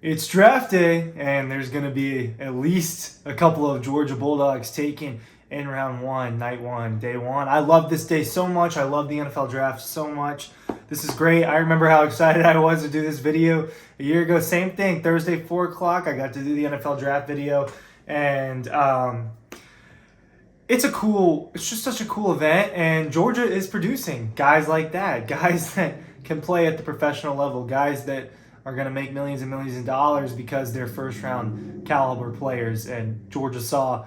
It's draft day, and there's going to be at least a couple of Georgia Bulldogs taken in round one, night one, day one. I love this day so much. I love the NFL draft so much. This is great. I remember how excited I was to do this video a year ago. Same thing, Thursday, 4 o'clock. I got to do the NFL draft video, and it's just such a cool event, and Georgia is producing guys like that, guys that can play at the professional level, guys that are going to make millions and millions of dollars because they're first round caliber players. And Georgia saw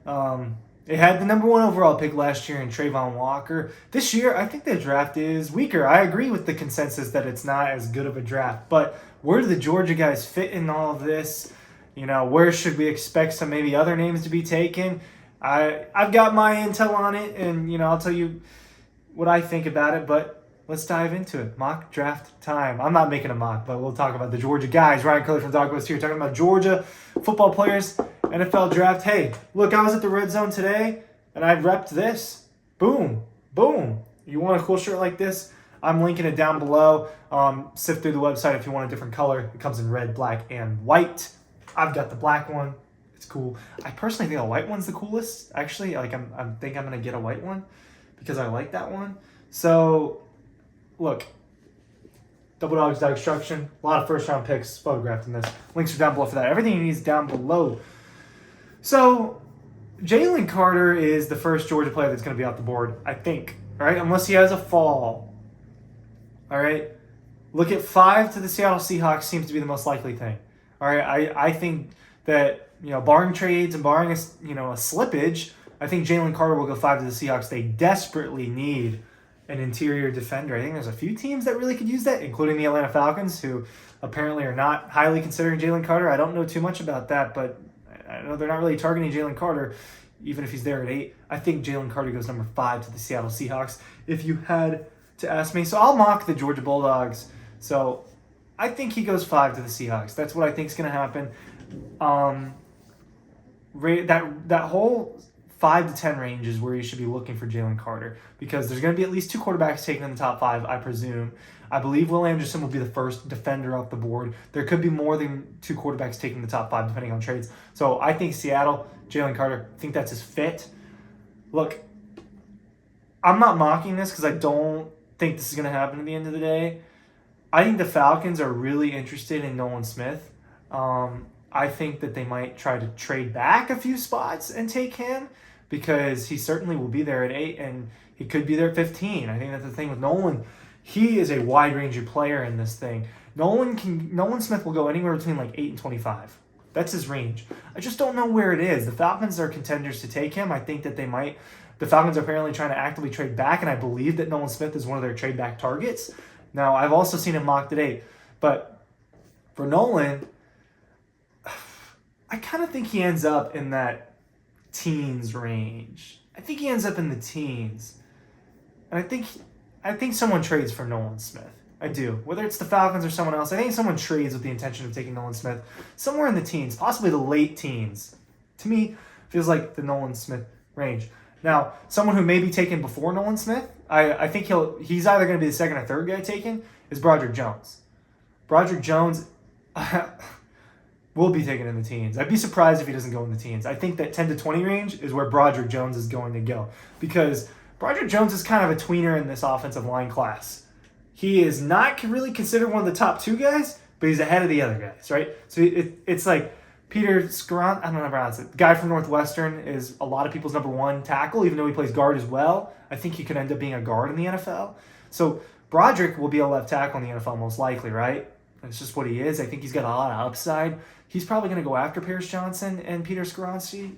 it had the number one overall pick last year in Trayvon Walker. This year, I think the draft is weaker. I agree with the consensus that it's not as good of a draft, but where do the Georgia guys fit in all of this? You know, where should we expect some maybe other names to be taken? I've got my intel on it, and I'll tell you what I think about it, but let's dive into it. Mock draft time. I'm not making a mock, but we'll talk about the Georgia guys. Ryan Curley from DAWGS here, talking about Georgia football players, NFL draft. Hey, look, I was at the Red Zone today, and I repped this. Boom, boom. You want a cool shirt like this? I'm linking it down below. Sift through the website if you want a different color. It comes in red, black, and white. I've got the black one. It's cool. I personally think the white one's the coolest. Actually, I think I'm gonna get a white one because I like that one. So, look, Double Dogs dot instruction. A lot of first round picks photographed in this. Links are down below for that. Everything you need is down below. So, Jalen Carter is the first Georgia player that's gonna be off the board, I think. All right, unless he has a fall. All right, look at 5 to the Seattle Seahawks seems to be the most likely thing. All right, I think that. Barring trades and barring a slippage, I think Jalen Carter will go 5 to the Seahawks. They desperately need an interior defender. I think there's a few teams that really could use that, including the Atlanta Falcons, who apparently are not highly considering Jalen Carter. I don't know too much about that, but I know they're not really targeting Jalen Carter, even if he's there at 8. I think Jalen Carter goes number 5 to the Seattle Seahawks, if you had to ask me. So I'll mock the Georgia Bulldogs. So I think he goes 5 to the Seahawks. That's what I think is going to happen. That whole 5 to 10 range is where you should be looking for Jalen Carter, because there's going to be at least 2 quarterbacks taken in the top 5, I presume. I believe Will Anderson will be the first defender off the board. There could be more than 2 quarterbacks taking the top 5 depending on trades. So I think Seattle, Jalen Carter, I think that's his fit. Look, I'm not mocking this because I don't think this is going to happen at the end of the day. I think the Falcons are really interested in Nolan Smith. I think that they might try to trade back a few spots and take him, because he certainly will be there at 8 and he could be there at 15. I think that's the thing with Nolan. He is a wide range of player in this thing. Nolan Smith will go anywhere between like 8 and 25. That's his range. I just don't know where it is. The Falcons are contenders to take him. I think that they might. The Falcons are apparently trying to actively trade back, and I believe that Nolan Smith is one of their trade back targets. Now, I've also seen him mocked at 8, but for Nolan, I kind of think he ends up in that teens range. I think he ends up in the teens. And I think someone trades for Nolan Smith. I do. Whether it's the Falcons or someone else, I think someone trades with the intention of taking Nolan Smith somewhere in the teens, possibly the late teens. To me, feels like the Nolan Smith range. Now, someone who may be taken before Nolan Smith, I think he's either going to be the second or third guy taken, is Broderick Jones. Broderick Jones will be taken in the teens. I'd be surprised if he doesn't go in the teens. I think that 10 to 20 range is where Broderick Jones is going to go, because Broderick Jones is kind of a tweener in this offensive line class. He is not really considered one of the top 2 guys, but he's ahead of the other guys, right? So it's like Peter Scarron, I don't know how to pronounce it. The guy from Northwestern is a lot of people's number 1 tackle, even though he plays guard as well. I think he could end up being a guard in the NFL. So Broderick will be a left tackle in the NFL most likely, right? It's just what he is. I think he's got a lot of upside. He's probably going to go after Paris Johnson and Peter Scarronci.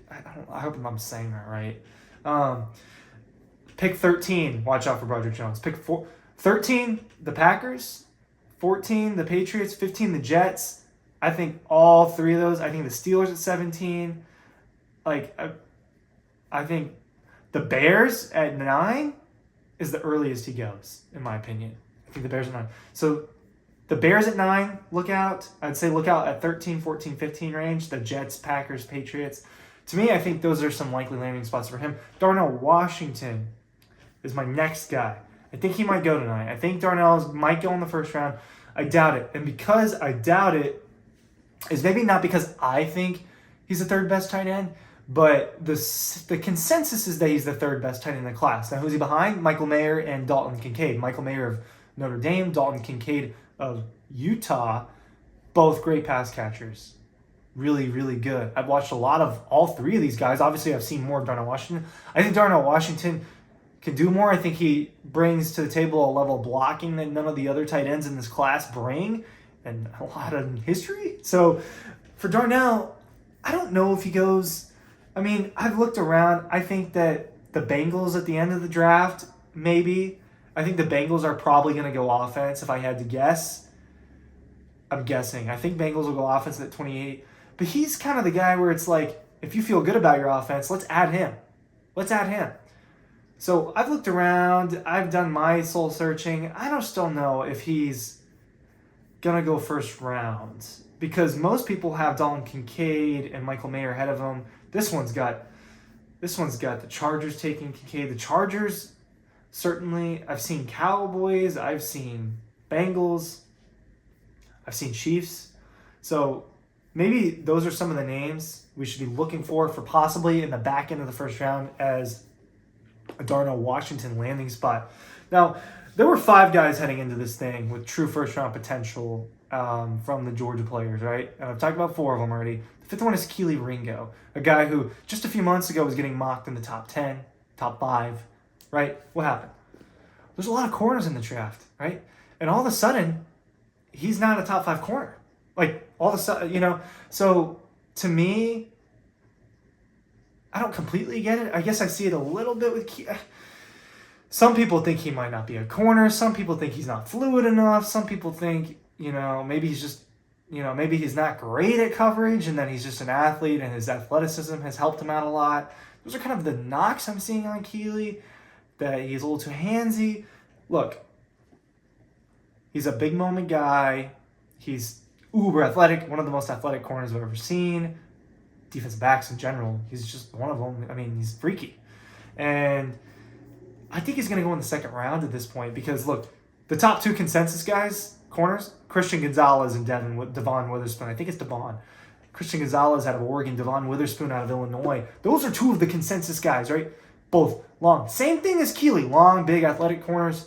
I hope I'm saying that right. Pick 13. Watch out for Broderick Jones. Pick 13, the Packers. 14, the Patriots. 15, the Jets. I think all 3 of those. I think the Steelers at 17. I think the Bears at 9 is the earliest he goes, in my opinion. I think the Bears at 9. So the Bears at 9, look out. I'd say look out at 13, 14, 15 range. The Jets, Packers, Patriots. To me, I think those are some likely landing spots for him. Darnell Washington is my next guy. I think he might go tonight. I think Darnell might go in the first round. I doubt it. And because I doubt it, is maybe not because I think he's the third best tight end, but the consensus is that he's the third best tight end in the class. Now, who's he behind? Michael Mayer and Dalton Kincaid. Michael Mayer of Notre Dame, Dalton Kincaid of Utah, both great pass catchers. Really, really good. I've watched a lot of all three of these guys. Obviously, I've seen more of Darnell Washington. I think Darnell Washington can do more. I think he brings to the table a level of blocking that none of the other tight ends in this class bring, and a lot of history. So for Darnell, I don't know if he goes. I mean, I've looked around. I think that the Bengals at the end of the draft, maybe. I think the Bengals are probably going to go offense if I had to guess. I'm guessing. I think Bengals will go offense at 28. But he's kind of the guy where it's like, if you feel good about your offense, let's add him. Let's add him. So I've looked around. I've done my soul searching. I don't still know if he's going to go first round. Because most people have Dalton Kincaid and Michael Mayer ahead of him. This one's got the Chargers taking Kincaid. The Chargers, certainly. I've seen Cowboys. I've seen Bengals. I've seen Chiefs. So maybe those are some of the names we should be looking for possibly in the back end of the first round as a Darnell Washington landing spot. Now, there were 5 guys heading into this thing with true first-round potential from the Georgia players, right? And I've talked about 4 of them already. The 5th one is Keely Ringo, a guy who just a few months ago was getting mocked in the top 10, top 5, right? What happened? There's a lot of corners in the draft, right? And all of a sudden, he's not a top 5 corner. Like, all of a sudden, so to me, I don't completely get it. I guess I see it a little bit with some people think he might not be a corner. Some people think he's not fluid enough. Some people think, maybe he's just, maybe he's not great at coverage and then he's just an athlete and his athleticism has helped him out a lot. Those are kind of the knocks I'm seeing on Keely, that he's a little too handsy. Look, he's a big moment guy. He's uber athletic, one of the most athletic corners I've ever seen. Defensive backs in general, he's just one of them. I mean, he's freaky. And I think he's going to go in the second round at this point because, look, the top 2 consensus guys, corners, Christian Gonzalez and Devon Witherspoon. I think it's Devon. Christian Gonzalez out of Oregon, Devon Witherspoon out of Illinois. Those are 2 of the consensus guys, right? Both long. Same thing as Keely, long, big, athletic corners.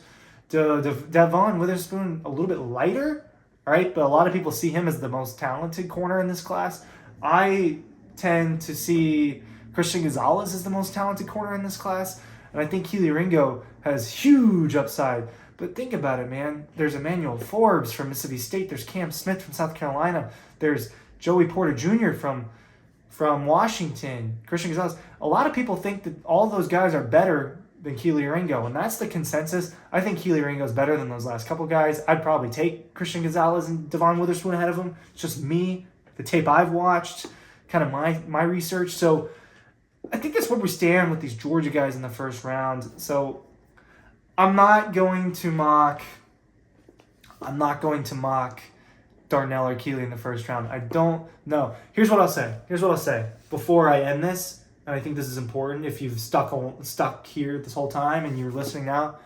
Devon Witherspoon, a little bit lighter, right? But a lot of people see him as the most talented corner in this class. I tend to see Christian Gonzalez as the most talented corner in this class. And I think Keely Ringo has huge upside. But think about it, man. There's Emmanuel Forbes from Mississippi State. There's Cam Smith from South Carolina. There's Joey Porter Jr. from Washington. Christian Gonzalez. A lot of people think that all those guys are better than Keely Ringo, and that's the consensus. I think Keely Ringo is better than those last couple guys. I'd probably take Christian Gonzalez and Devon Witherspoon ahead of him. It's just me, the tape I've watched, kind of my research. So I think that's where we stand with these Georgia guys in the first round. So I'm not going to mock Darnell or Keely in the first round. I don't know. Here's what I'll say before I end this. And I think this is important if you've stuck here this whole time and you're listening now.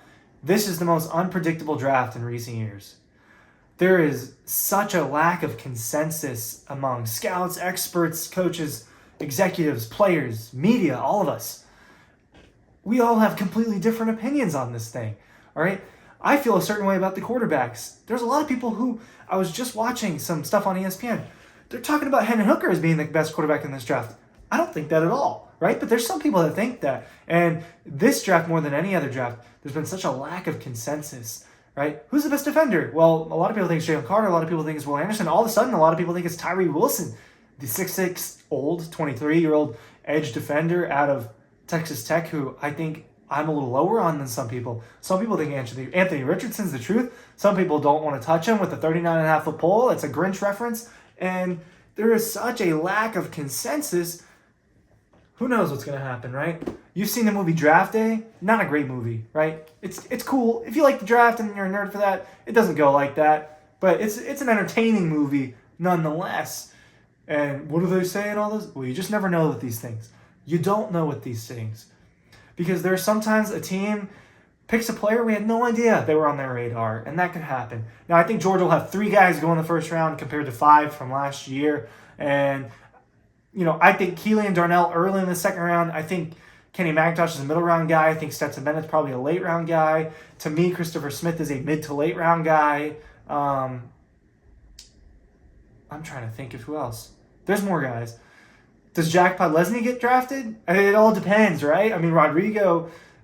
This is the most unpredictable draft in recent years. There is such a lack of consensus among scouts, experts, coaches, executives, players, media, all of us. We all have completely different opinions on this thing, all right? I feel a certain way about the quarterbacks. There's a lot of people who, I was just watching some stuff on ESPN. They're talking about Hendon Hooker as being the best quarterback in this draft. I don't think that at all, right? But there's some people that think that. And this draft, more than any other draft, there's been such a lack of consensus, right? Who's the best defender? Well, a lot of people think it's Jalen Carter. A lot of people think it's Will Anderson. All of a sudden, a lot of people think it's Tyree Wilson, the 6'6", old, 23-year-old edge defender out of Texas Tech, who I think I'm a little lower on than some people. Some people think Anthony Richardson's the truth. Some people don't want to touch him with a 39.5-foot pole. It's a Grinch reference. And there is such a lack of consensus. Who knows what's going to happen, right? You've seen the movie Draft Day. Not a great movie, right? It's cool. If you like the draft and you're a nerd for that, it doesn't go like that. But it's an entertaining movie nonetheless. And what do they say in all this? Well, you just never know with these things. You don't know with these things. Because there's sometimes a team picks a player we had no idea they were on their radar, and that could happen. Now, I think Georgia will have 3 guys go in the first round compared to 5 from last year. And, I think Keelan Darnell early in the second round. I think Kenny McIntosh is a middle round guy. I think Stetson Bennett's probably a late round guy. To me, Christopher Smith is a mid to late round guy. I'm trying to think of who else. There's more guys. Does Jack Podlesny get drafted? It all depends, right? I mean, Robert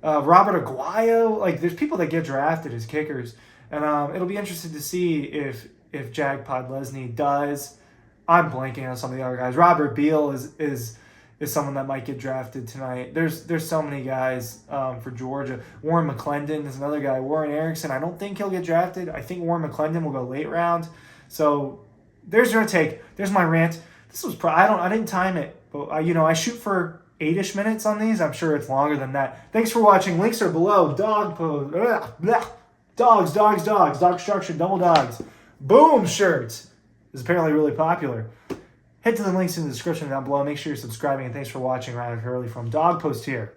Aguayo. There's people that get drafted as kickers. And it'll be interesting to see if Jag Podlesny does. I'm blanking on some of the other guys. Robert Beal is someone that might get drafted tonight. There's so many guys for Georgia. Warren McClendon is another guy. Warren Erickson, I don't think he'll get drafted. I think Warren McClendon will go late round. So there's your take. There's my rant. This was I didn't time it, but I shoot for 8-ish minutes on these. I'm sure it's longer than that. Thanks for watching. Links are below. Dogs, dog structure, double dogs. Boom shirts is apparently really popular. Head to the links in the description down below. Make sure you're subscribing, and thanks for watching Ryan Hurley from Dog Post here.